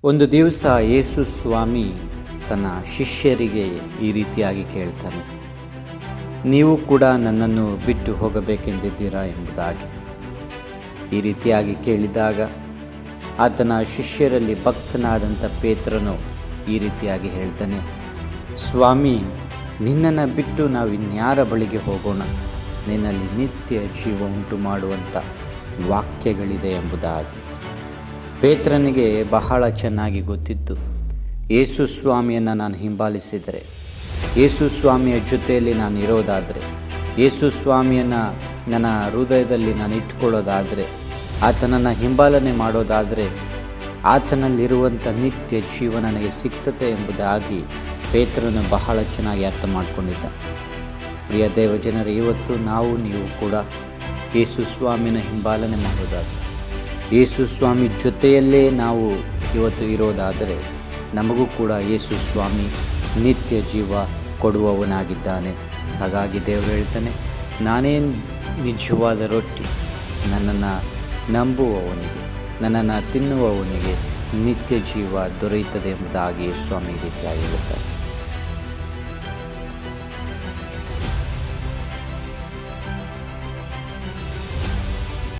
ಒಂದು ದಿವಸ ಯೇಸು ಸ್ವಾಮಿ ತನ್ನ ಶಿಷ್ಯರಿಗೆ ಈ ರೀತಿಯಾಗಿ ಕೇಳ್ತಾನೆ, ನೀವು ಕೂಡ ನನ್ನನ್ನು ಬಿಟ್ಟು ಹೋಗಬೇಕೆಂದಿದ್ದೀರಾ ಎಂಬುದಾಗಿ. ಈ ರೀತಿಯಾಗಿ ಕೇಳಿದಾಗ ಆತನ ಶಿಷ್ಯರಲ್ಲಿ ಭಕ್ತನಾದಂಥ ಪೇತ್ರನು ಈ ರೀತಿಯಾಗಿ ಹೇಳ್ತಾನೆ, ಸ್ವಾಮಿ, ನಿನ್ನನ್ನು ಬಿಟ್ಟು ನಾವು ಇನ್ಯಾರ ಬಳಿಗೆ ಹೋಗೋಣ? ನಿನ್ನಲ್ಲಿ ನಿತ್ಯ ಜೀವ ಉಂಟು ಮಾಡುವಂಥ ವಾಕ್ಯಗಳಿದೆ ಎಂಬುದಾಗಿ. ಪೇತ್ರನಿಗೆ ಬಹಳ ಚೆನ್ನಾಗಿ ಗೊತ್ತಿತ್ತು, ಯೇಸು ಸ್ವಾಮಿಯನ್ನು ನಾನು ಹಿಂಬಾಲಿಸಿದರೆ, ಯೇಸು ಸ್ವಾಮಿಯ ಜೊತೆಯಲ್ಲಿ ನಾನು ಇರೋದಾದರೆ, ಯೇಸು ಸ್ವಾಮಿಯನ್ನು ನನ್ನ ಹೃದಯದಲ್ಲಿ ನಾನು ಇಟ್ಕೊಳ್ಳೋದಾದರೆ, ಆತನನ್ನು ಹಿಂಬಾಲನೆ ಮಾಡೋದಾದರೆ ಆತನಲ್ಲಿರುವಂಥ ನಿತ್ಯ ಜೀವ ನನಗೆ ಸಿಗ್ತದೆ ಎಂಬುದಾಗಿ ಪೇತ್ರನು ಬಹಳ ಚೆನ್ನಾಗಿ ಅರ್ಥ ಮಾಡಿಕೊಂಡಿದ್ದ. ಪ್ರಿಯ ದೇವಜನರೇ, ಇವತ್ತು ನೀವು ಕೂಡ ಯೇಸು ಸ್ವಾಮಿನ ಹಿಂಬಾಲನೆ ಮಾಡೋದಾದರೆ, ಯೇಸು ಸ್ವಾಮಿ ಜೊತೆಯಲ್ಲೇ ನಾವು ಇವತ್ತು ಇರೋದಾದರೆ ನಮಗೂ ಕೂಡ ಯೇಸು ಸ್ವಾಮಿ ನಿತ್ಯ ಜೀವ ಕೊಡುವವನಾಗಿದ್ದಾನೆ. ಹಾಗಾಗಿ ದೇವರು ಹೇಳ್ತಾನೆ, ನಾನೇ ನಿಜವಾದ ರೊಟ್ಟಿ, ನನ್ನನ್ನು ನಂಬುವವನಿಗೆ, ನನ್ನನ್ನು ತಿನ್ನುವವನಿಗೆ ನಿತ್ಯ ಜೀವ ದೊರೆಯುತ್ತದೆ ಎಂಬುದಾಗಿ ಸ್ವಾಮಿ ರೀತಿಯಾಗಿ ಹೇಳ್ತಾರೆ.